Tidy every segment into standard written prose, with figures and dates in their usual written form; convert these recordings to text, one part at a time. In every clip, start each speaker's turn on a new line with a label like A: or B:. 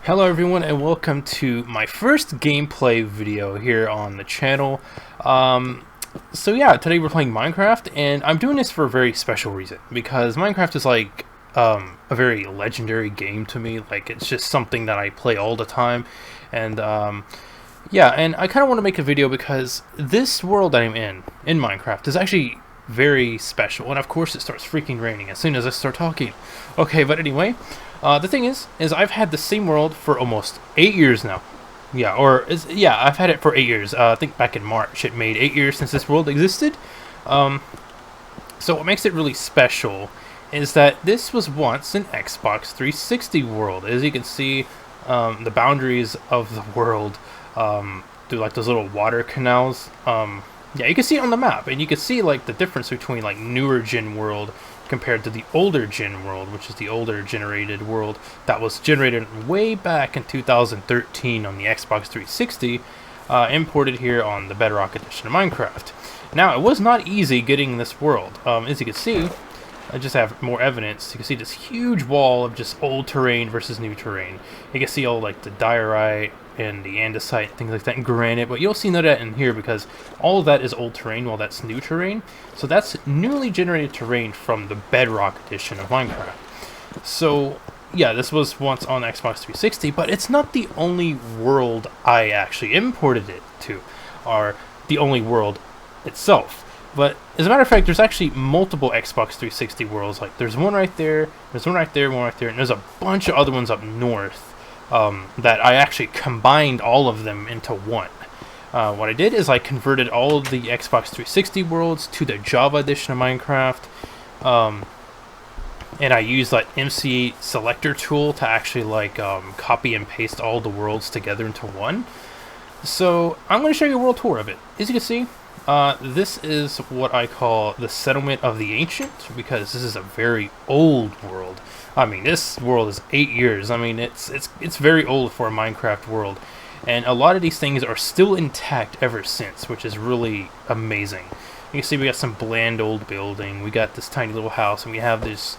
A: Hello everyone and welcome to my first gameplay video here on the channel. So yeah, today we're playing Minecraft, and I'm doing this for a very special reason, because Minecraft is like a very legendary game to me. Like, it's just something that I play all the time, and yeah, and I kind of want to make a video because this world that I'm in Minecraft is actually very special, and of course it starts freaking raining as soon as I start talking. Okay, but anyway, the thing is I've had the same world for almost 8 years now. Yeah, I've had it for 8 years. I think back in March it made 8 years since this world existed. So what makes it really special is that this was once an Xbox 360 world. As you can see, the boundaries of the world through like those little water canals. Yeah, you can see it on the map, and you can see like the difference between like newer gen world compared to the older gen world, which is the older generated world that was generated way back in 2013 on the Xbox 360, imported here on the Bedrock edition of Minecraft. Now, it was not easy getting this world. As you can see, I just have more evidence. You can see this huge wall of just old terrain versus new terrain. You can see all like the diorite and the andesite, things like that, and granite, but you'll see none of that in here because all of that is old terrain while that's new terrain. So that's newly generated terrain from the Bedrock edition of Minecraft. So yeah, this was once on Xbox 360, but it's not the only world I actually imported it to, or the only world itself. But as a matter of fact, there's actually multiple Xbox 360 worlds. Like, there's one right there, there's one right there, one right there, and there's a bunch of other ones up north that I actually combined all of them into one. What I did is I converted all of the Xbox 360 worlds to the Java edition of Minecraft, and I used that MC selector tool to actually like copy and paste all the worlds together into one. So I'm going to show you a world tour of it. As you can see, this is what I call the Settlement of the Ancient, because this is a very old world. I mean, this world is 8 years. I mean, it's very old for a Minecraft world, and a lot of these things are still intact ever since, which is really amazing. You can see we got some bland old building, we got this tiny little house, and we have this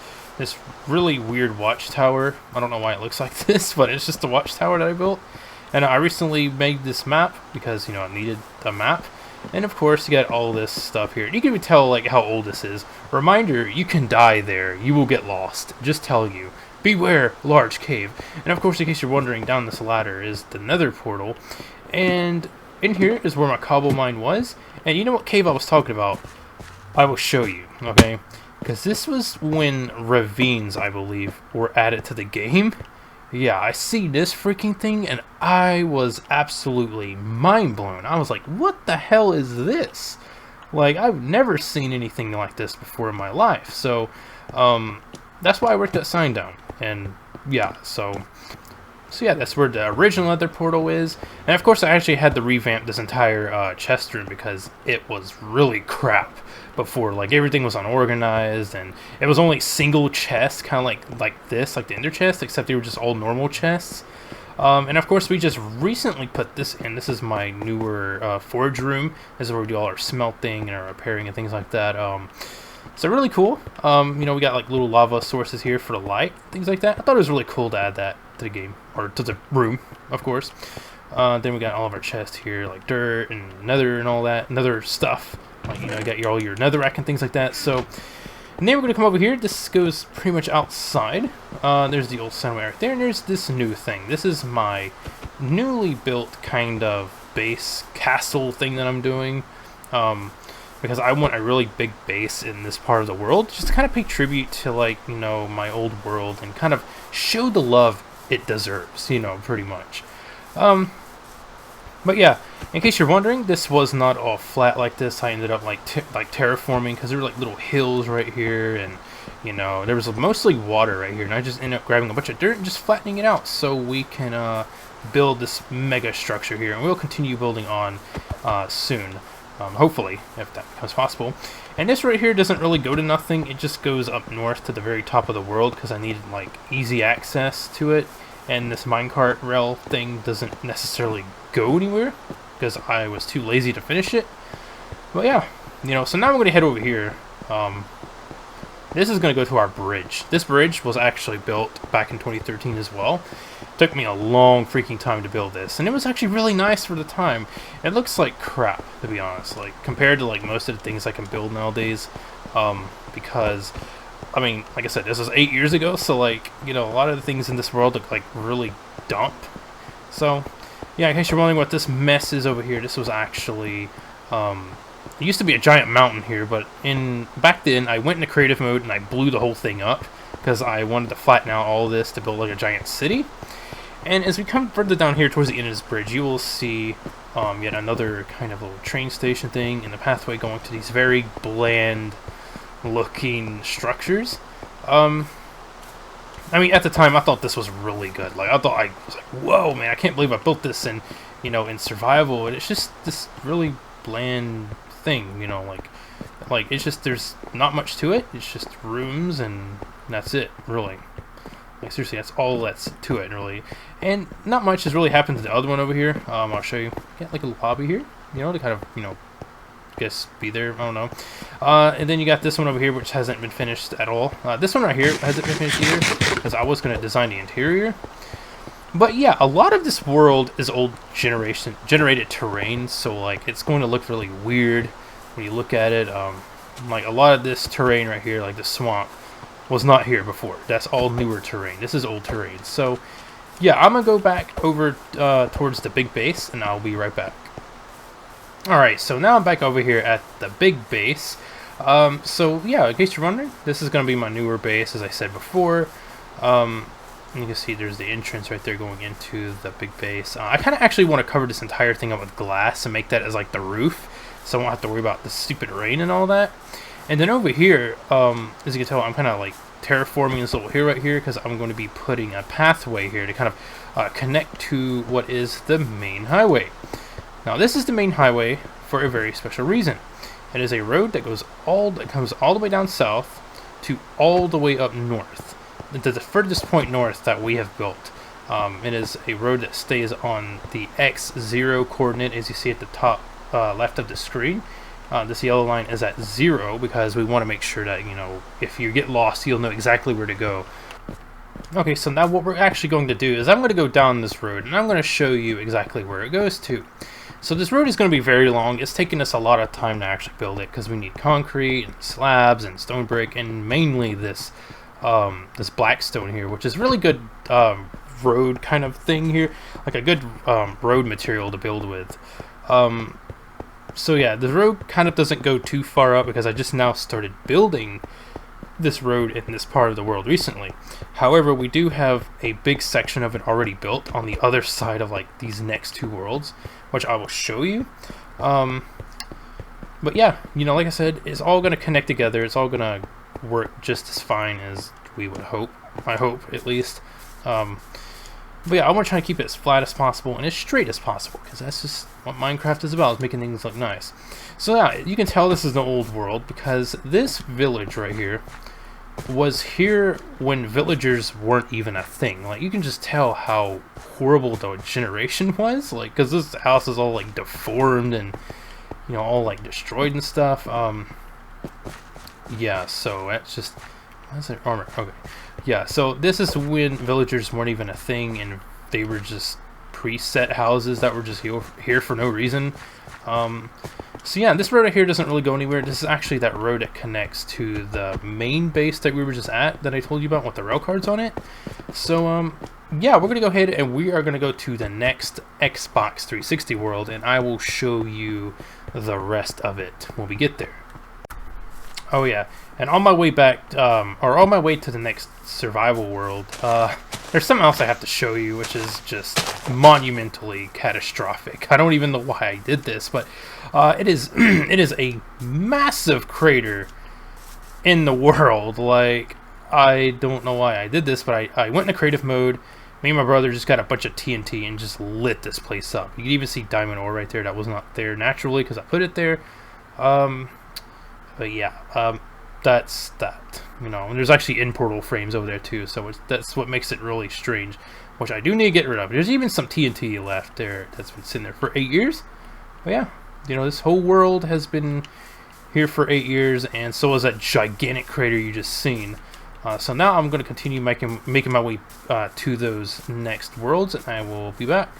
A: really weird watchtower. I don't know why it looks like this, but it's just a watchtower that I built. And I recently made this map because, you know, I needed a map. And of course, you got all this stuff here. You can even tell like how old this is. Reminder, you can die there. You will get lost. Just tell you. Beware, large cave. And of course, in case you're wondering, down this ladder is the nether portal. And in here is where my cobble mine was. And you know what cave I was talking about? I will show you, okay? Because this was when ravines, I believe, were added to the game. Yeah, I see this freaking thing, and I was absolutely mind blown. I was like, what the hell is this? Like, I've never seen anything like this before in my life. So, that's why I wrote that sign down. And, yeah, so yeah, that's where the original nether portal is. And, of course, I actually had to revamp this entire chest room because it was really crap before. Like, everything was unorganized, and it was only single chests, kind of like this, like the ender chest, except they were just all normal chests. And of course, we just recently put this in. This is my newer forge room. This is where we do all our smelting and our repairing and things like that. So really cool. You know, we got like little lava sources here for the light, things like that. I thought it was really cool to add that to the game, or to the room, of course. Then we got all of our chests here, like dirt and nether and all that, nether stuff. Like, you know, you got all your netherrack and things like that. So, and then we're going to come over here. This goes pretty much outside. There's the old settlement right there, and there's this new thing. This is my newly built kind of base castle thing that I'm doing. Because I want a really big base in this part of the world, just to kind of pay tribute to, like, you know, my old world, and kind of show the love it deserves, you know, pretty much. But yeah, in case you're wondering, this was not all flat like this. I ended up like terraforming, because there were like little hills right here, and you know, there was mostly water right here, and I just ended up grabbing a bunch of dirt and just flattening it out so we can build this mega structure here, and we'll continue building on soon, hopefully, if that becomes possible. And this right here doesn't really go to nothing. It just goes up north to the very top of the world because I needed like easy access to it. And this minecart rail thing doesn't necessarily go anywhere because I was too lazy to finish it. But yeah, you know, so now I'm going to head over here. This is going to go to our bridge. This bridge was actually built back in 2013 as well. It took me a long freaking time to build this, and it was actually really nice for the time. It looks like crap, to be honest, like compared to like most of the things I can build nowadays, because I mean, like I said, this was 8 years ago, so like, you know, a lot of the things in this world look like really dump. So yeah, in case you're wondering what this mess is over here, this was actually it used to be a giant mountain here, but back then I went into creative mode and I blew the whole thing up because I wanted to flatten out all this to build like a giant city. And as we come further down here towards the end of this bridge, you will see yet another kind of little train station thing in the pathway going to these very bland looking structures. I mean, at the time I thought this was really good. Like, I was like, whoa, man, I can't believe I built this in, you know, in survival, and it's just this really bland thing, you know, like it's just, there's not much to it. It's just rooms and that's it, really. Like, seriously, that's all that's to it, really. And not much has really happened to the other one over here. I'll show you. Got like a little lobby here, you know, to kind of, you know, guess be there. I don't know. And then you got this one over here, which hasn't been finished at all. This one right here hasn't been finished either, because I was going to design the interior. But yeah, a lot of this world is old generated terrain, so like it's going to look really weird when you look at it. Like a lot of this terrain right here, like the swamp, was not here before. That's all newer terrain. This is old terrain. So yeah, I'm gonna go back over towards the big base, and I'll be right back. Alright, so now I'm back over here at the big base. So yeah, in case you're wondering, this is gonna be my newer base, as I said before. You can see there's the entrance right there going into the big base. I kind of actually want to cover this entire thing up with glass and make that as like the roof, so I won't have to worry about the stupid rain and all that. And then over here, as you can tell, I'm kind of like terraforming this little hill right here, because I'm going to be putting a pathway here to kind of connect to what is the main highway. Now this is the main highway for a very special reason. It is a road that comes all the way down south to all the way up north. To the furthest point north that we have built. It is a road that stays on the X0 coordinate, as you see at the top left of the screen. This yellow line is at 0 because we want to make sure that, you know, if you get lost, you'll know exactly where to go. Okay, so now what we're actually going to do is I'm going to go down this road and I'm going to show you exactly where it goes to. So this road is going to be very long. It's taken us a lot of time to actually build it because we need concrete and slabs and stone brick, and mainly this black stone here, which is really good road kind of thing here, like a good road material to build with. So yeah, the road kind of doesn't go too far up because I just now started building this road in this part of the world recently. However, we do have a big section of it already built on the other side of like these next two worlds, which I will show you. But yeah, you know, like I said, it's all going to connect together. It's all going to work just as fine as we would hope. I hope, at least. But yeah, I want to try to keep it as flat as possible and as straight as possible, because that's just what Minecraft is about, is making things look nice. So yeah, you can tell this is the old world because this village right here was here when villagers weren't even a thing. Like, you can just tell how horrible the generation was, like, because this house is all like deformed and, you know, all like destroyed and stuff. Yeah, so that's just, what's it, armor? Okay. Yeah, so this is when villagers weren't even a thing and they were just preset houses that were just here for no reason. So yeah, this road right here doesn't really go anywhere. This is actually that road that connects to the main base that we were just at, that I told you about with the rail cars on it. So yeah, we're gonna go ahead and we are gonna go to the next Xbox 360 world, and I will show you the rest of it when we get there. Oh yeah, and on my way back, or on my way to the next survival world, there's something else I have to show you, which is just monumentally catastrophic. I don't even know why I did this, but it is it is a massive crater in the world. Like, I don't know why I did this, but I went into creative mode. Me and my brother just got a bunch of TNT and just lit this place up. You can even see diamond ore right there that was not there naturally because I put it there. But yeah, that's that. You know, and there's actually in portal frames over there too, so that's what makes it really strange, which I do need to get rid of. There's even some TNT left there that's been sitting there for 8 years. But yeah, you know, this whole world has been here for 8 years, and so was that gigantic crater you just seen. So now I'm going to continue making my way to those next worlds, and I will be back.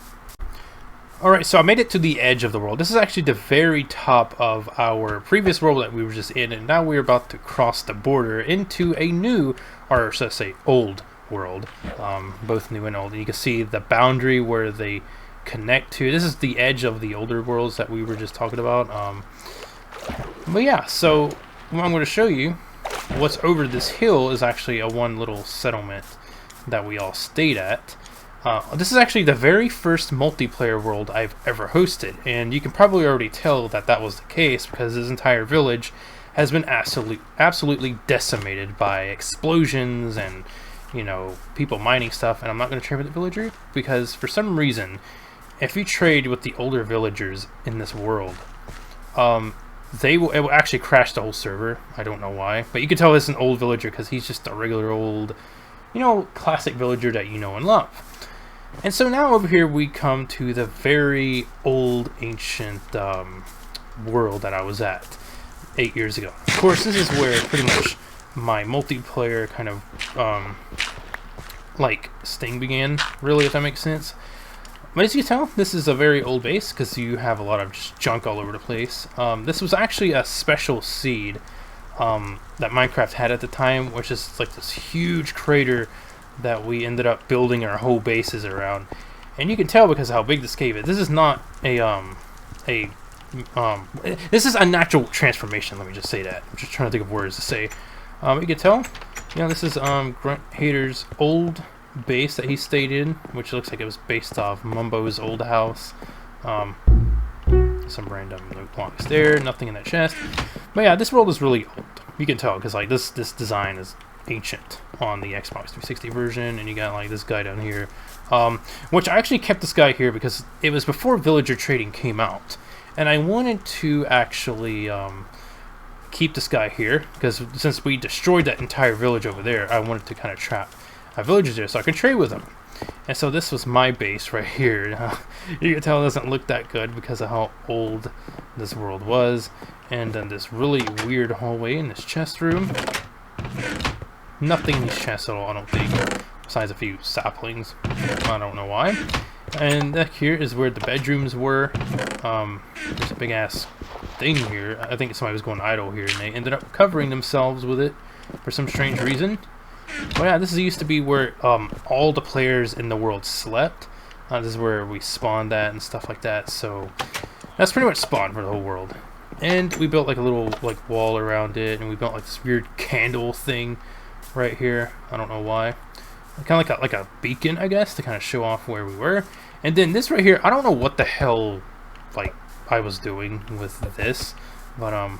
A: Alright, so I made it to the edge of the world. This is actually the very top of our previous world that we were just in, and now we're about to cross the border into a new, or should I say old world, both new and old. And you can see the boundary where they connect to. This is the edge of the older worlds that we were just talking about. But yeah, so what I'm going to show you, what's over this hill is actually a one little settlement that we all stayed at. This is actually the very first multiplayer world I've ever hosted, and you can probably already tell that that was the case because this entire village has been absolutely decimated by explosions and, you know, people mining stuff. And I'm not going to trade with the villager because for some reason, if you trade with the older villagers in this world, it will actually crash the whole server. I don't know why, but you can tell it's an old villager because he's just a regular old, you know, classic villager that you know and love. And so now over here we come to the very old ancient world that I was at 8 years ago. Of course, this is where pretty much my multiplayer kind of like sting began, really, if that makes sense. But as you can tell, this is a very old base because you have a lot of just junk all over the place. This was actually a special seed that Minecraft had at the time, which is like this huge crater that we ended up building our whole bases around. And you can tell because of how big this cave is. This is not this is a natural transformation, let me just say that. I'm just trying to think of words to say. You can tell, you know, this is Grunt Hater's old base that he stayed in, which looks like it was based off Mumbo's old house. Some random loot blocks there, nothing in that chest. But yeah, this world is really old. You can tell because like this design is ancient on the Xbox 360 version, and you got like this guy down here, which I actually kept this guy here because it was before villager trading came out, and I wanted to actually keep this guy here because since we destroyed that entire village over there, I wanted to kind of trap villagers there so I could trade with them. And so this was my base right here. You can tell it doesn't look that good because of how old this world was. And then this really weird hallway in this chest room. Nothing in these chests at all, I don't think, besides a few saplings. I don't know why. And back here is where the bedrooms were. There's a big ass thing here. I think somebody was going idle here, and they ended up covering themselves with it for some strange reason. But yeah, this used to be where all the players in the world slept. This is where we spawned at and stuff like that. So that's pretty much spawn for the whole world. And we built like a little like wall around it, and we built like this weird candle thing right here. I don't know why. Kind of like a beacon, I guess, to kind of show off where we were. And then this right here, I don't know what the hell like I was doing with this, but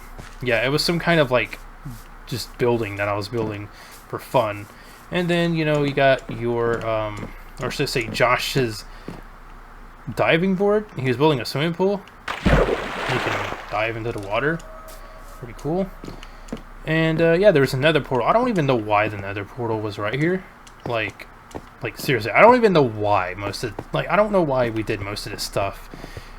A: yeah, it was some kind of like just building that I was building for fun. And then, you know, you got your or should I say Josh's diving board. He was building a swimming pool. You can dive into the water. Pretty cool. And yeah, there's a nether portal. I don't even know why the nether portal was right here. Like seriously, I don't even know why I don't know why we did most of this stuff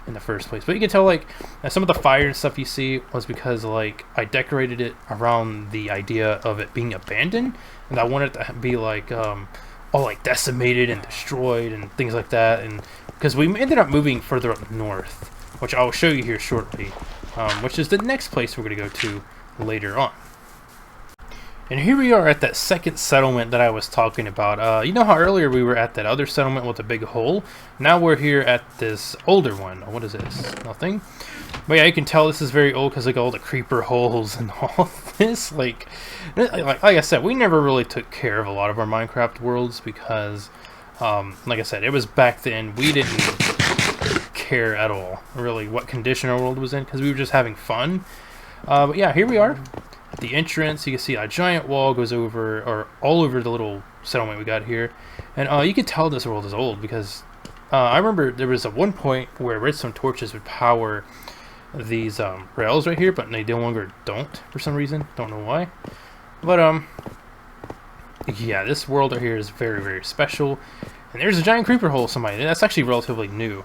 A: in the first place. But you can tell like some of the fire and stuff you see was because like I decorated it around the idea of it being abandoned, and I wanted it to be like all like decimated and destroyed and things like that. And because we ended up moving further up north, which I'll show you here shortly, which is the next place we're going to go to later on. And here we are at that second settlement that I was talking about. You know how earlier we were at that other settlement with a big hole? Now we're here at this older one. What is this? Nothing. But yeah, you can tell this is very old because like all the creeper holes and all this. Like I said, we never really took care of a lot of our Minecraft worlds because, like I said, it was back then. We didn't care at all, really, what condition our world was in because we were just having fun. But yeah, here we are. The entrance, you can see a giant wall goes over, or all over the little settlement we got here. And you can tell this world is old because I remember there was at one point where redstone torches would power these rails right here, but they no longer don't for some reason. Don't know why. But yeah, this world right here is very, very special. And there's a giant creeper hole somebody. That's actually relatively new.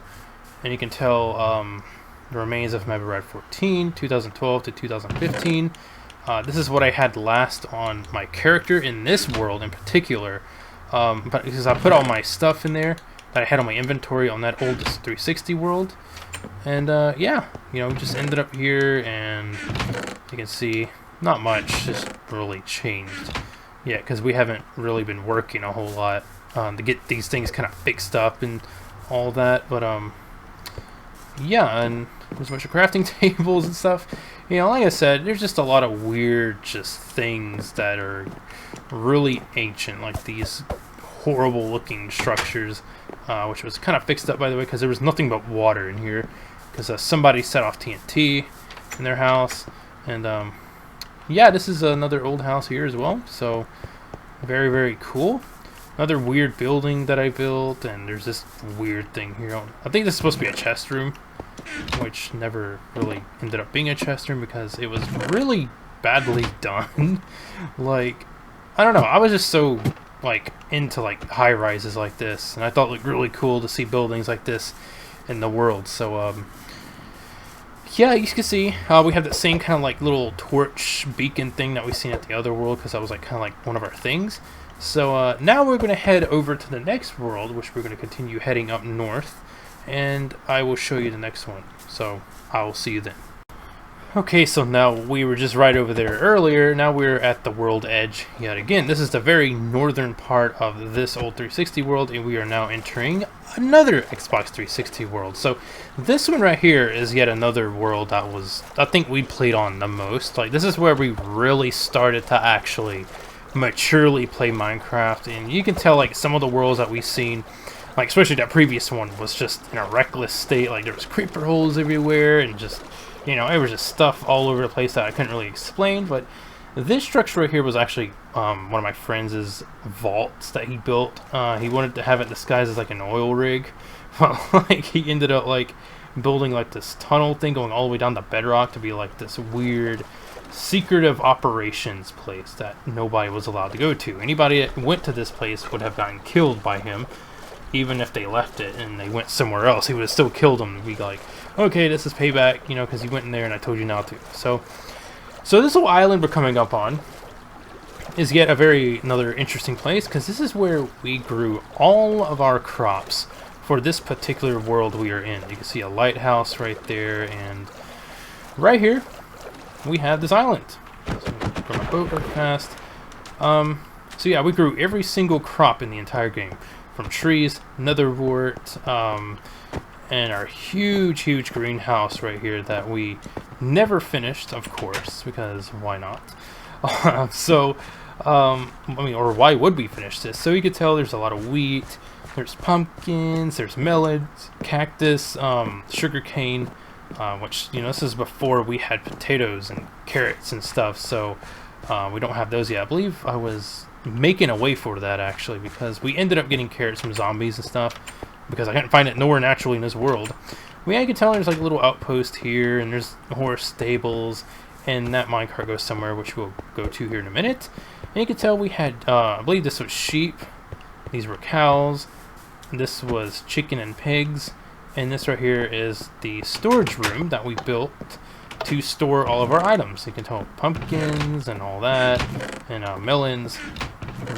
A: And you can tell the remains of Memory 14, 2012 to 2015. This is what I had last on my character in this world in particular, but because I put all my stuff in there that I had on my inventory on that oldest 360 world. And yeah, you know, we just ended up here, and you can see not much just really changed. Yeah, because we haven't really been working a whole lot to get these things kind of fixed up and all that. But yeah, and there's a bunch of crafting tables and stuff. You know, like I said, there's just a lot of weird just things that are really ancient, like these horrible looking structures, which was kind of fixed up, by the way, because there was nothing but water in here because somebody set off TNT in their house. And yeah, this is another old house here as well, so very, very cool. Another weird building that I built, and there's this weird thing here. I think this is supposed to be a chest room, which never really ended up being a chest room because it was really badly done. Like, I don't know, I was just so like into like high rises like this, and I thought it looked really cool to see buildings like this in the world. So yeah, you can see we have that same kind of like little torch beacon thing that we've seen at the other world, because that was like kind of like one of our things. So now we're going to head over to the next world, which we're going to continue heading up north, and I will show you the next one. So I will see you then. Okay, so now we were just right over there earlier. Now we're at the world edge yet again. This is the very northern part of this old 360 world, and we are now entering another Xbox 360 world. So this one right here is yet another world that was, I think, we played on the most. Like, this is where we really started to actually maturely play Minecraft, and you can tell like some of the worlds that we've seen, like especially that previous one, was just in a reckless state. Like there was creeper holes everywhere, and just, you know, it was just stuff all over the place that I couldn't really explain. But this structure right here was actually one of my friends' vaults that he built. He wanted to have it disguised as like an oil rig. Well, like he ended up like building like this tunnel thing going all the way down to Bedrock to be like this weird secretive operations place that nobody was allowed to go to. Anybody that went to this place would have gotten killed by him, even if they left it and they went somewhere else. He would have still killed them and be like, okay, this is payback, you know, because you went in there and I told you not to. So this little island we're coming up on is yet another interesting place, because this is where we grew all of our crops for this particular world we are in. You can see a lighthouse right there, and right here we have this island. So put my boat right past. So yeah, we grew every single crop in the entire game, from trees, netherwort, and our huge greenhouse right here that we never finished, of course, because why not? I mean, or why would we finish this? So you can tell there's a lot of wheat, there's pumpkins, there's melons, cactus, sugarcane. Which, you know, this is before we had potatoes and carrots and stuff, so we don't have those yet. I believe I was making a way for that, actually, because we ended up getting carrots from zombies and stuff, because I couldn't find it nowhere naturally in this world. Yeah, you can tell there's like a little outpost here, and there's horse stables, and that minecart goes somewhere, which we'll go to here in a minute. And you can tell we had, I believe this was sheep, these were cows, this was chicken and pigs. And this right here is the storage room that we built to store all of our items. You can tell pumpkins and all that, and melons,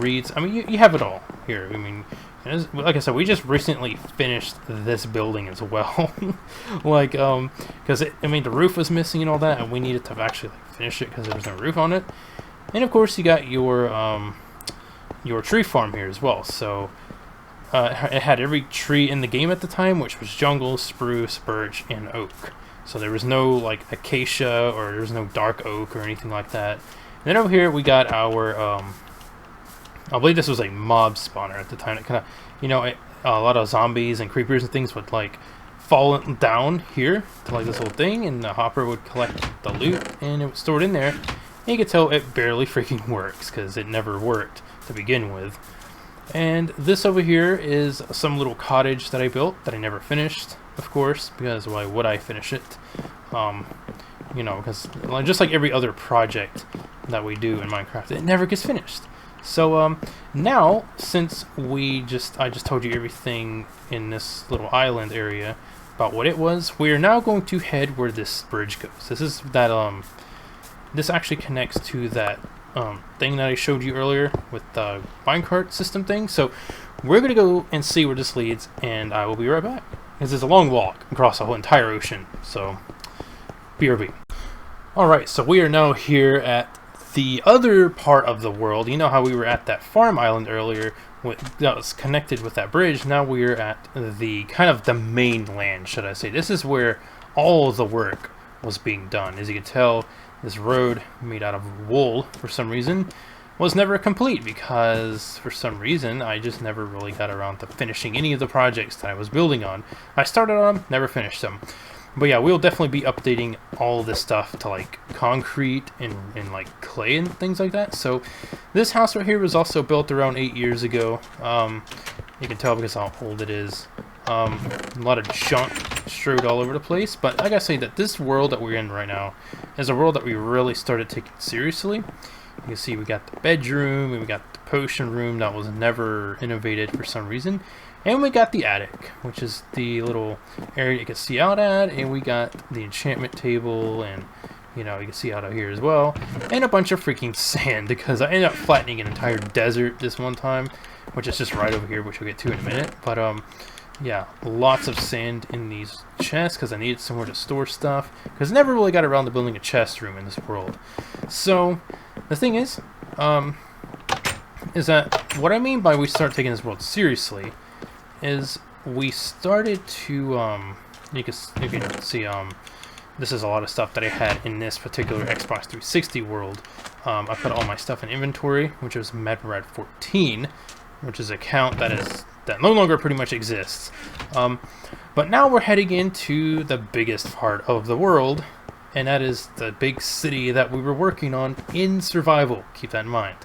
A: reeds. I mean, you have it all here. I mean, like I said, we just recently finished this building as well. Like, because I mean, the roof was missing and all that, and we needed to actually like, finish it because there was no roof on it. And of course, you got your tree farm here as well. So it had every tree in the game at the time, which was jungle, spruce, birch, and oak. So there was no like acacia, or there was no dark oak or anything like that. And then over here we got our, I believe this was a mob spawner at the time. It kind of, you know, a lot of zombies and creepers and things would like fall down here to like this little thing, and the hopper would collect the loot and it was stored in there. And you can tell it barely freaking works because it never worked to begin with. And this over here is some little cottage that I built that I never finished, of course, because why would I finish it? You know, because just like every other project that we do in Minecraft, it never gets finished. So now, since I just told you everything in this little island area about what it was, we are now going to head where this bridge goes. This actually connects to that thing that I showed you earlier with the minecart system thing. So we're gonna go and see where this leads, and I will be right back. Because it's a long walk across the whole entire ocean. So BRB. Alright, so we are now here at the other part of the world. You know how we were at that farm island earlier that was connected with that bridge. Now we're at the kind of the mainland, should I say. This is where all of the work was being done. As you can tell, this road made out of wool for some reason was never complete, because for some reason I just never really got around to finishing any of the projects that I was building on. I started on them, never finished them. But yeah, we'll definitely be updating all this stuff to like concrete and like clay and things like that. So this house right here was also built around 8 years ago. You can tell because how old it is. A lot of junk strewed all over the place. But I gotta say that this world that we're in right now is a world that we really started taking seriously. You can see we got the bedroom, and we got the potion room that was never innovated for some reason. And we got the attic, which is the little area you can see out at, and we got the enchantment table, and you know, you can see out of here as well, and a bunch of freaking sand, because I ended up flattening an entire desert this one time, which is just right over here, which we'll get to in a minute. But yeah, lots of sand in these chests, because I needed somewhere to store stuff, because I never really got around to building a chest room in this world. So the thing is that what I mean by we start taking this world seriously is we started to you can see this is a lot of stuff that I had in this particular Xbox 360 world. I put all my stuff in inventory, which was Medrad 14, which is an account that no longer pretty much exists. But now we're heading into the biggest part of the world, and that is the big city that we were working on in survival. Keep that in mind.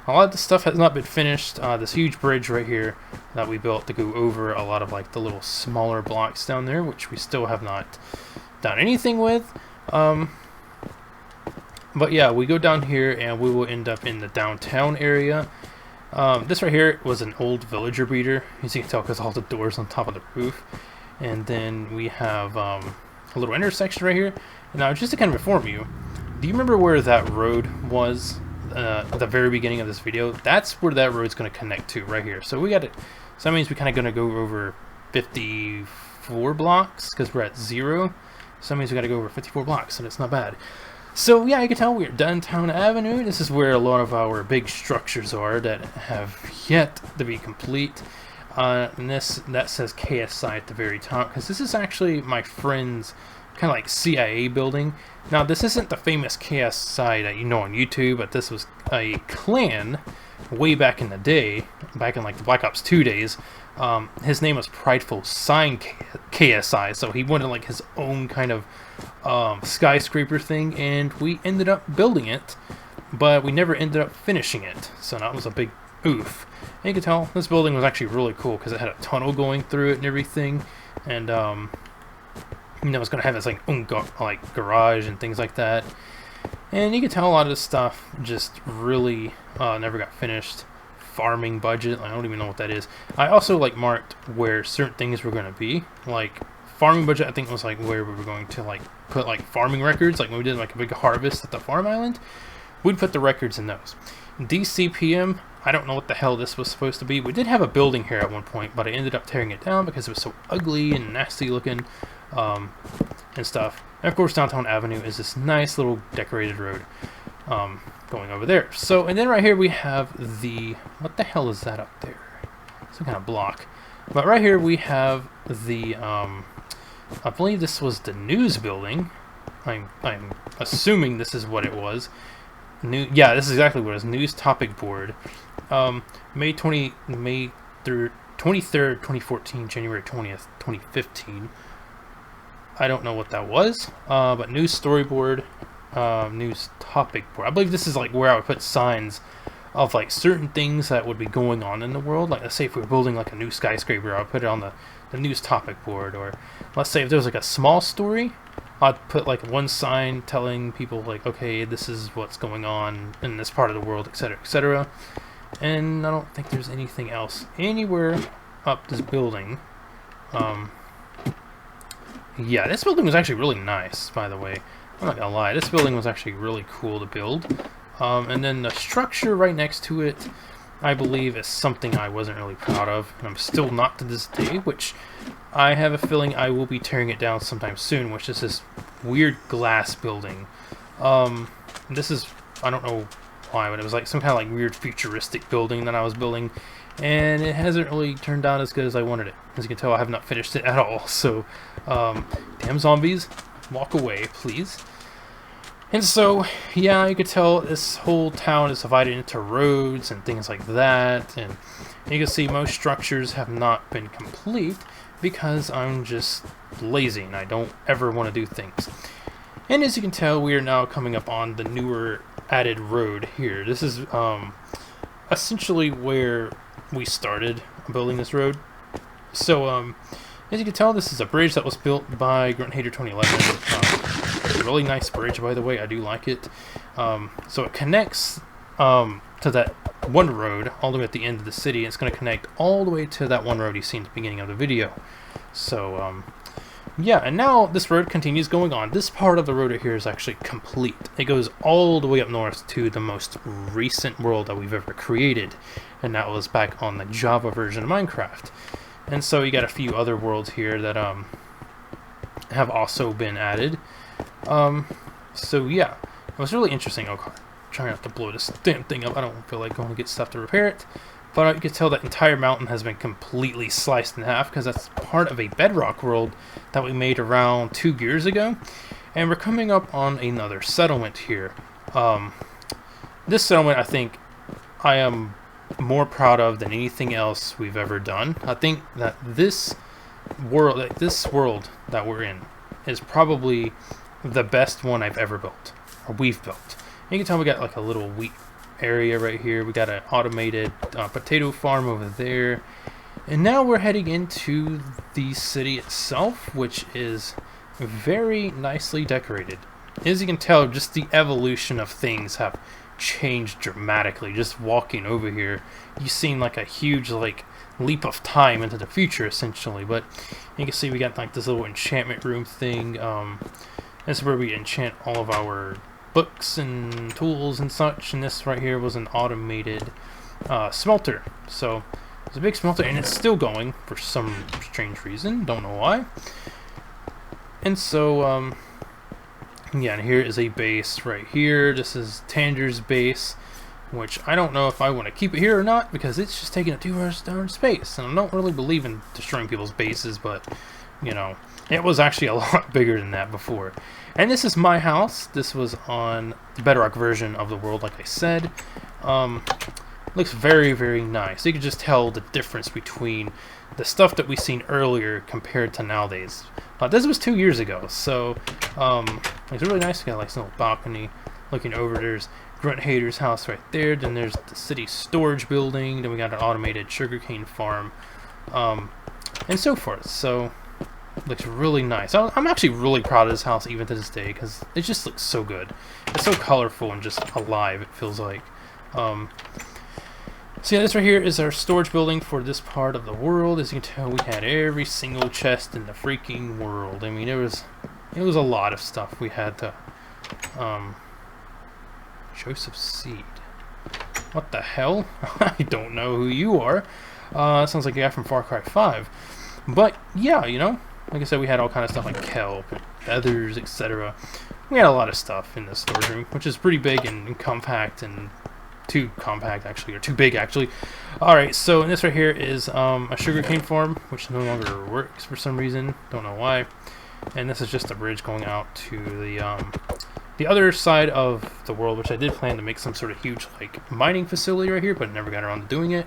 A: A lot of the stuff has not been finished. This huge bridge right here that we built to go over a lot of like the little smaller blocks down there, which we still have not done anything with. But yeah, we go down here and we will end up in the downtown area. This right here was an old villager breeder, as you can tell because all the doors on top of the roof. And then we have a little intersection right here. Now, just to kind of inform you, do you remember where that road was? At the very beginning of this video, that's where that road's going to connect to, right here. So we got it. So that means we're kind of going to go over 54 blocks because we're at 0. So that means we got to go over 54 blocks, and it's not bad. So yeah, you can tell we're Downtown Avenue. This is where a lot of our big structures are that have yet to be complete. And that says KSI at the very top, because this is actually my friend's kind of like CIA building. Now, this isn't the famous KSI that you know on YouTube, but this was a clan way back in the day, back in like the Black Ops 2 days. His name was Prideful Sign KSI, so he wanted like his own kind of skyscraper thing, and we ended up building it, but we never ended up finishing it, so that was a big oof. And you can tell this building was actually really cool because it had a tunnel going through it and everything, and you know, it's going to have this like own garage and things like that. And you can tell a lot of this stuff just really never got finished. Farming budget, I don't even know what that is. I also like marked where certain things were going to be. Like farming budget, I think was like where we were going to like put like farming records. Like when we did like a big harvest at the farm island, we'd put the records in those. DCPM, I don't know what the hell this was supposed to be. We did have a building here at one point, but I ended up tearing it down because it was so ugly and nasty looking. And stuff. And of course, Downtown Avenue is this nice little decorated road going over there. So, and then right here we have the, what the hell is that up there? Some kind of block. But right here we have the, I believe this was the news building. I'm assuming this is what it was. Yeah, this is exactly what it was. News topic board. May 23rd, 2014, January 20th, 2015. I don't know what that was, but news storyboard, news topic board. I believe this is like where I would put signs of like certain things that would be going on in the world. Like let's say if we were building like a new skyscraper, I would put it on the news topic board. Or let's say if there was like a small story, I'd put like one sign telling people like, okay, this is what's going on in this part of the world, etc., etc. And I don't think there's anything else anywhere up this building. Yeah, this building was actually really nice, by the way. I'm not gonna lie, this building was actually really cool to build. And then the structure right next to it, I believe, is something I wasn't really proud of, and I'm still not to this day, which I have a feeling I will be tearing it down sometime soon, which is this weird glass building. This is, I don't know why, but it was like some kind of like weird futuristic building that I was building, and it hasn't really turned out as good as I wanted it. As you can tell, I have not finished it at all, so damn zombies, walk away, please. And so, yeah, you could tell this whole town is divided into roads and things like that, and you can see most structures have not been complete because I'm just lazy and I don't ever want to do things. And as you can tell, we are now coming up on the newer added road here. This is essentially where we started building this road. So, as you can tell, this is a bridge that was built by Grunthater 2011. Really nice bridge, by the way. I do like it. So it connects to that one road all the way at the end of the city. It's going to connect all the way to that one road you see in the beginning of the video. So, yeah, and now this road continues going on. This part of the road here is actually complete. It goes all the way up north to the most recent world that we've ever created, and that was back on the Java version of Minecraft. And so you got a few other worlds here that have also been added. So yeah, it was really interesting. Okay, trying not to blow this damn thing up. I don't feel like going to get stuff to repair it. But you can tell that entire mountain has been completely sliced in half because that's part of a Bedrock world that we made around 2 years ago. And we're coming up on another settlement here. This settlement, I think, I am more proud of than anything else we've ever done. I think that this world that we're in is probably the best one I've ever built, or we've built. And you can tell we got like a little wheat area right here. We got an automated potato farm over there, and now we're heading into the city itself, which is very nicely decorated. As you can tell, just the evolution of things have changed dramatically. Just walking over here, you seem like a huge like leap of time into the future essentially. But you can see we got like this little enchantment room thing. This is where we enchant all of our books and tools and such, and this right here was an automated smelter. So it's a big smelter, and it's still going for some strange reason, don't know why. And so yeah, and here is a base right here. This is Tanger's base, which I don't know if I want to keep it here or not, because it's just taking up too much darn space, and I don't really believe in destroying people's bases, but you know, it was actually a lot bigger than that before. And this is my house. This was on the Bedrock version of the world, like I said. Looks very, very nice. You can just tell the difference between the stuff that we've seen earlier compared to nowadays. This was 2 years ago, so it's really nice. We got like this little balcony looking over. There's Grunthater's house right there. Then there's the city storage building. Then we got an automated sugarcane farm, and so forth. So looks really nice. I'm actually really proud of this house even to this day because it just looks so good. It's so colorful and just alive, it feels like. So yeah, this right here is our storage building for this part of the world. As you can tell, we had every single chest in the freaking world. I mean, it was a lot of stuff we had to Joseph Seed. What the hell? I don't know who you are. Sounds like a guy from Far Cry 5. But yeah, you know, like I said, we had all kind of stuff like kelp and feathers, etc. We had a lot of stuff in this storage room, which is pretty big and compact, and too compact actually, or too big actually. Alright, so this right here is a sugarcane farm, which no longer works for some reason, don't know why. And this is just a bridge going out to the other side of the world, which I did plan to make some sort of huge like mining facility right here, but never got around to doing it.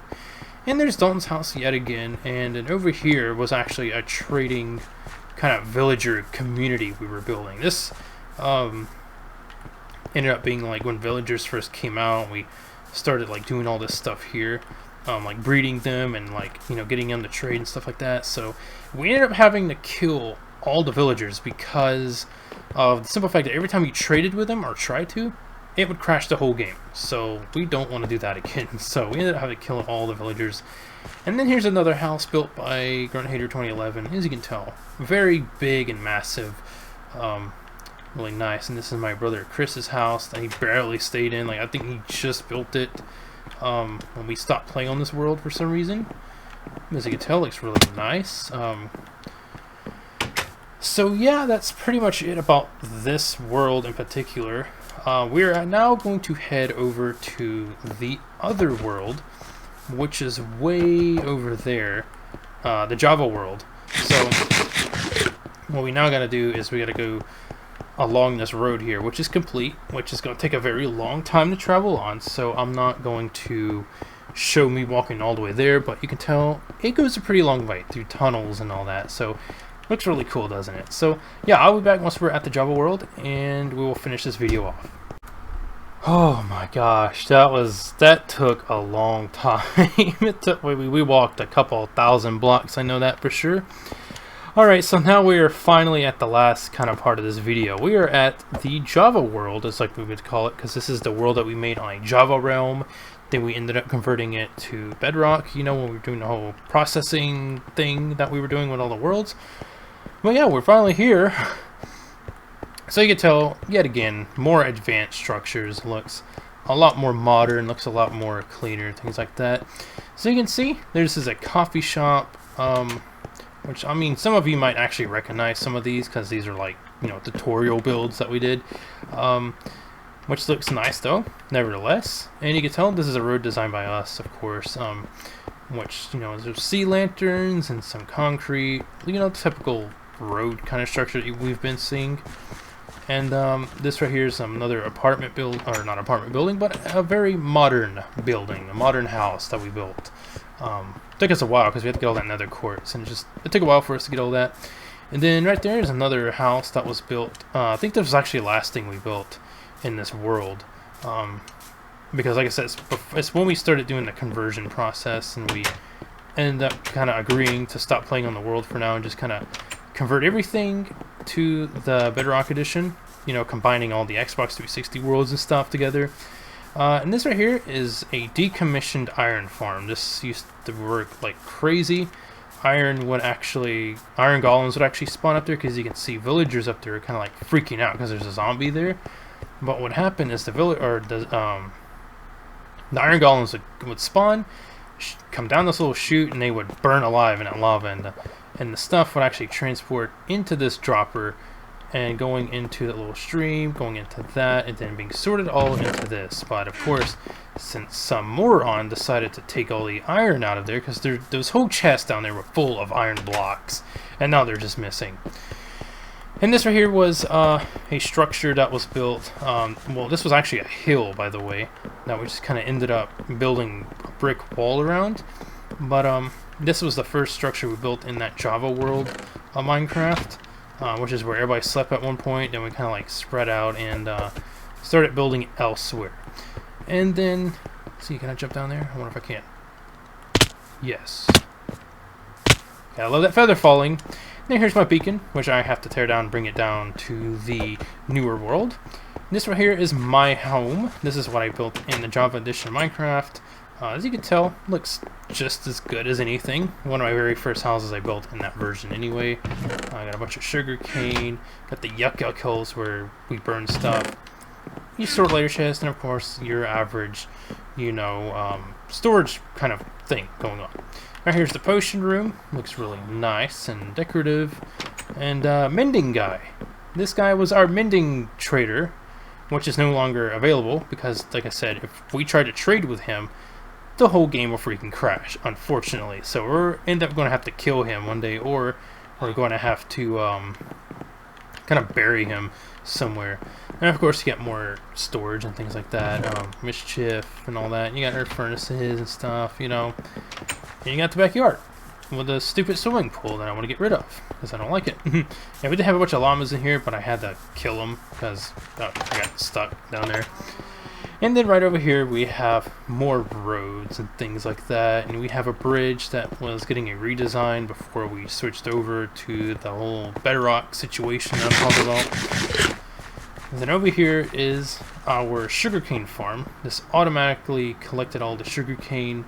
A: And there's Dalton's house yet again, and then over here was actually a trading kind of villager community we were building. This ended up being like when villagers first came out, we started like doing all this stuff here, like breeding them and like, you know, getting them to trade and stuff like that. So we ended up having to kill all the villagers because of the simple fact that every time you traded with them or tried to, it would crash the whole game. So we don't want to do that again. So we ended up having to kill all the villagers. And then here's another house built by Grunthater 2011. As you can tell, very big and massive. Really nice. And this is my brother Chris's house that he barely stayed in. Like, I think he just built it when we stopped playing on this world for some reason. As you can tell, it looks really nice. So yeah, that's pretty much it about this world in particular. We're now going to head over to the other world, which is way over there, the Java world. So what we now got to do is we got to go along this road here, which is complete, which is going to take a very long time to travel on. So I'm not going to show me walking all the way there, but you can tell it goes a pretty long way through tunnels and all that. So looks really cool, doesn't it? So yeah, I'll be back once we're at the Java world, and we will finish this video off. Oh my gosh, that took a long time. We walked a couple thousand blocks, I know that for sure. Alright, so now we are finally at the last kind of part of this video. We are at the Java world, as like we would call it, because this is the world that we made on a Java realm. Then we ended up converting it to Bedrock, you know, when we were doing the whole processing thing that we were doing with all the worlds. Well, yeah, we're finally here. So you can tell, yet again, more advanced structures. Looks a lot more modern, looks a lot more cleaner, things like that. So you can see, this is a coffee shop, which, I mean, some of you might actually recognize some of these, because these are like, you know, tutorial builds that we did. Which looks nice, though, nevertheless. And you can tell this is a road designed by us, of course. Which, you know, there's sea lanterns and some concrete, you know, typical road kind of structure that we've been seeing. And this right here is another apartment build, or not apartment building, but a very modern building, a modern house that we built. Took us a while because we had to get all that nether quartz, and it took a while for us to get all that. And then right there is another house that was built. I think this was actually the last thing we built in this world. Because like I said, it's when we started doing the conversion process, and we ended up kind of agreeing to stop playing on the world for now and just kind of convert everything to the Bedrock edition, you know, combining all the Xbox 360 worlds and stuff together. And this right here is a decommissioned iron farm. This used to work like crazy. Iron golems would actually spawn up there, because you can see villagers up there kind of like freaking out because there's a zombie there. But what happened is the iron golems would spawn, come down this little chute, and they would burn alive in that lava, and the stuff would actually transport into this dropper, and going into that little stream, going into that, and then being sorted all into this. But of course, since some moron decided to take all the iron out of there, because those whole chests down there were full of iron blocks, and now they're just missing. And this right here was a structure that was built, well, this was actually a hill, by the way, that we just kind of ended up building a brick wall around. But this was the first structure we built in that Java world of Minecraft, which is where everybody slept at one point. Then we kind of like spread out and started building elsewhere. And then, see, can I jump down there? I wonder if I can. Yes. Okay, I love that feather falling. Then here's my beacon, which I have to tear down and bring it down to the newer world. This right here is my home. This is what I built in the Java edition of Minecraft. As you can tell, looks just as good as anything. One of my very first houses I built in that version anyway. I got a bunch of sugar cane, got the yuck holes where we burn stuff. You sort layer chest, and of course your average, you know, storage kind of thing going on. Right here's the potion room. Looks really nice and decorative. And mending guy. This guy was our mending trader, which is no longer available because, like I said, if we try to trade with him, the whole game will freaking crash, unfortunately. So we're end up going to have to kill him one day, or we're going to have to kind of bury him somewhere. And of course, you get more storage and things like that, mischief and all that. You got earth furnaces and stuff, you know. And you got the backyard with a stupid swimming pool that I want to get rid of because I don't like it. Yeah, we did have a bunch of llamas in here, but I had to kill them because I got stuck down there. And then right over here we have more roads and things like that, and we have a bridge that was getting a redesign before we switched over to the whole Bedrock situation that I'm talking about. And then over here is our sugarcane farm. This automatically collected all the sugarcane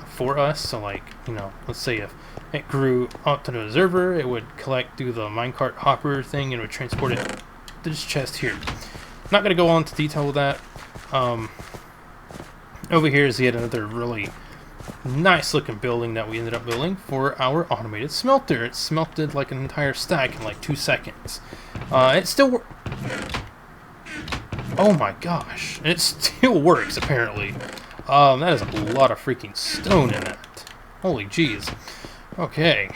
A: for us. So like, you know, let's say if it grew up to the server, it would collect through the minecart hopper thing and it would transport it to this chest here. Not going to go into detail with that. Over here is yet another really nice looking building that we ended up building for our automated smelter. It smelted like an entire stack in like 2 seconds. It still oh my gosh, it still works apparently. That is a lot of freaking stone in that. Holy jeez. Okay,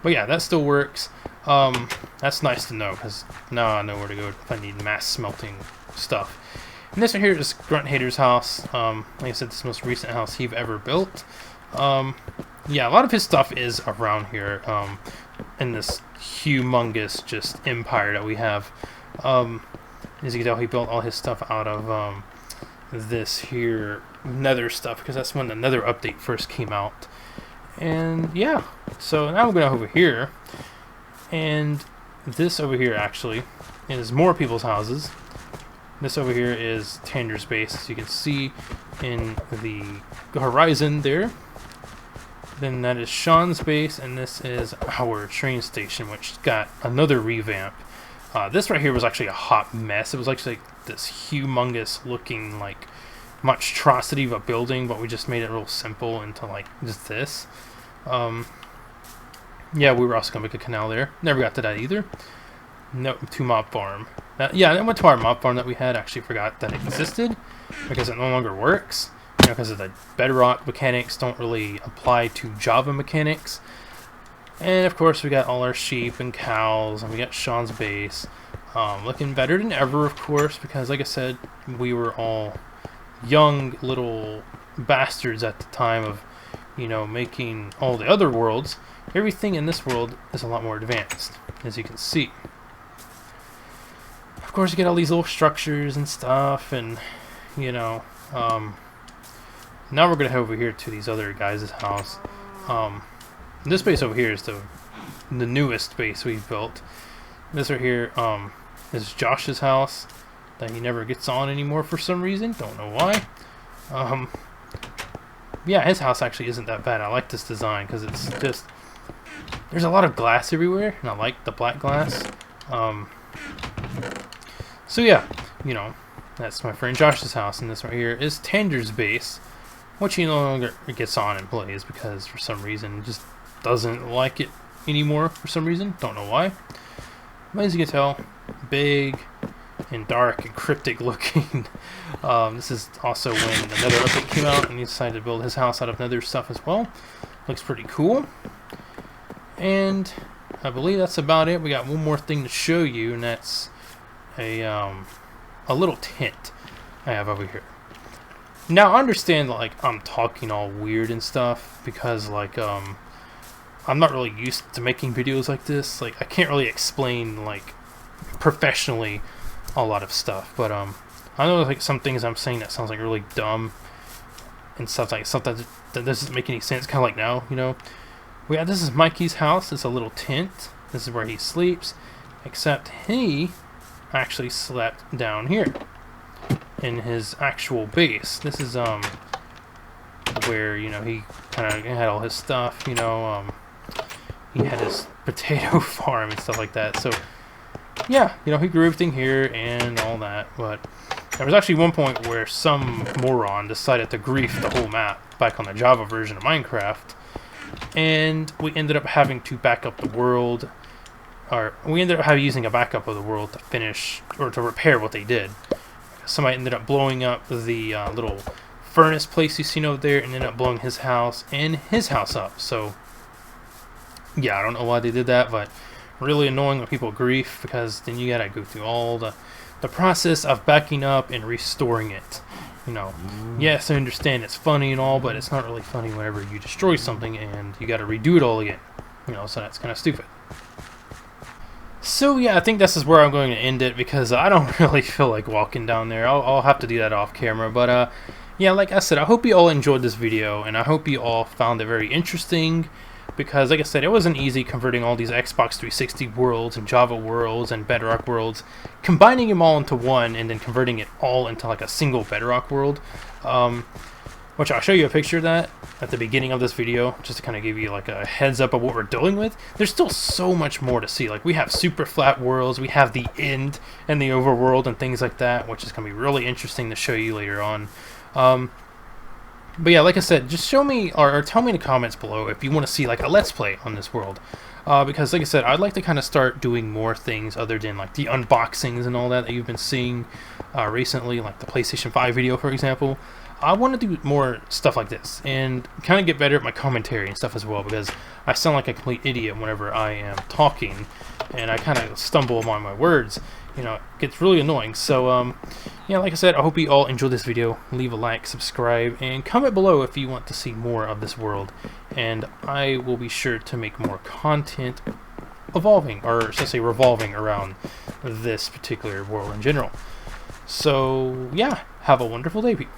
A: but yeah, that still works. That's nice to know because now I know where to go if I need mass smelting stuff. And this right here is Grunt Hater's house. Like I said, this is the most recent house he've ever built. Yeah, a lot of his stuff is around here in this humongous just empire that we have. As you can tell, he built all his stuff out of this here nether stuff because that's when the nether update first came out. And yeah, so now we're going over here, and this over here actually is more people's houses. This over here is Tander's base, as you can see in the horizon there. Then that is Sean's base, and this is our train station, which got another revamp. This right here was actually a hot mess. It was actually like this humongous looking like monstrosity of a building, but we just made it real simple into like just this. Yeah, we were also gonna make a canal there. Never got to that either. No, to mob farm. Yeah, I went to our mob farm that we had. Actually forgot that it existed because it no longer works. You know, because of the Bedrock mechanics don't really apply to Java mechanics. And of course we got all our sheep and cows, and we got Sean's base. Looking better than ever, of course, because like I said, we were all young little bastards at the time of, you know, making all the other worlds. Everything in this world is a lot more advanced, as you can see. Of course, you get all these little structures and stuff, and you know, now we're gonna head over here to these other guys' house. This base over here is the newest base we've built. This right here is Josh's house that he never gets on anymore for some reason. Don't know why. Yeah, his house actually isn't that bad. I like this design because it's just, there's a lot of glass everywhere, and I like the black glass. So yeah, you know, that's my friend Josh's house, and this right here is Tander's base, which he no longer gets on and plays because for some reason he just doesn't like it anymore for some reason. Don't know why. But as you can tell, big and dark and cryptic looking. This is also when the nether update came out and he decided to build his house out of nether stuff as well. Looks pretty cool. And I believe that's about it. We got one more thing to show you, and that's a little tent I have over here. Now I understand that, like, I'm talking all weird and stuff because like I'm not really used to making videos like this. Like, I can't really explain like professionally a lot of stuff, but I know like some things I'm saying that sounds like really dumb and stuff like something that doesn't make any sense, kind of like now, you know. This is Mikey's house. It's a little tent. This is where he sleeps, except he actually slept down here in his actual base. This is where, you know, he kind of had all his stuff, you know. He had his potato farm and stuff like that. So yeah, you know, he grew everything here and all that. But there was actually one point where some moron decided to grief the whole map back on the Java version of Minecraft, and we ended up having to back up the world, or we ended up using a backup of the world to finish or to repair what they did. Somebody ended up blowing up the little furnace place you seen over there, and ended up blowing his house and his house up. So yeah, I don't know why they did that, but really annoying when people grief, because then you gotta go through all the process of backing up and restoring it. You know, yes, I understand it's funny and all, but it's not really funny whenever you destroy something and you gotta redo it all again. You know, so that's kind of stupid. So yeah, I think this is where I'm going to end it because I don't really feel like walking down there. I'll have to do that off camera, but yeah, like I said, I hope you all enjoyed this video, and I hope you all found it very interesting. because, like I said, it wasn't easy converting all these Xbox 360 worlds and Java worlds and Bedrock worlds, combining them all into one, and then converting it all into like a single Bedrock world. Which I'll show you a picture of that at the beginning of this video, just to kind of give you like a heads up of what we're dealing with. There's still so much more to see. Like, we have super flat worlds, we have the end and the overworld and things like that, which is going to be really interesting to show you later on. But yeah, like I said, just show me or tell me in the comments below if you want to see like a let's play on this world. Because like I said, I'd like to kind of start doing more things other than like the unboxings and all that you've been seeing recently, like the PlayStation 5 video, for example. I want to do more stuff like this and kind of get better at my commentary and stuff as well, because I sound like a complete idiot whenever I am talking and I kind of stumble among my words. You know, it gets really annoying. So, yeah, like I said, I hope you all enjoyed this video. Leave a like, subscribe, and comment below if you want to see more of this world. And I will be sure to make more content evolving, or should I say revolving around this particular world in general. So, yeah, have a wonderful day, people.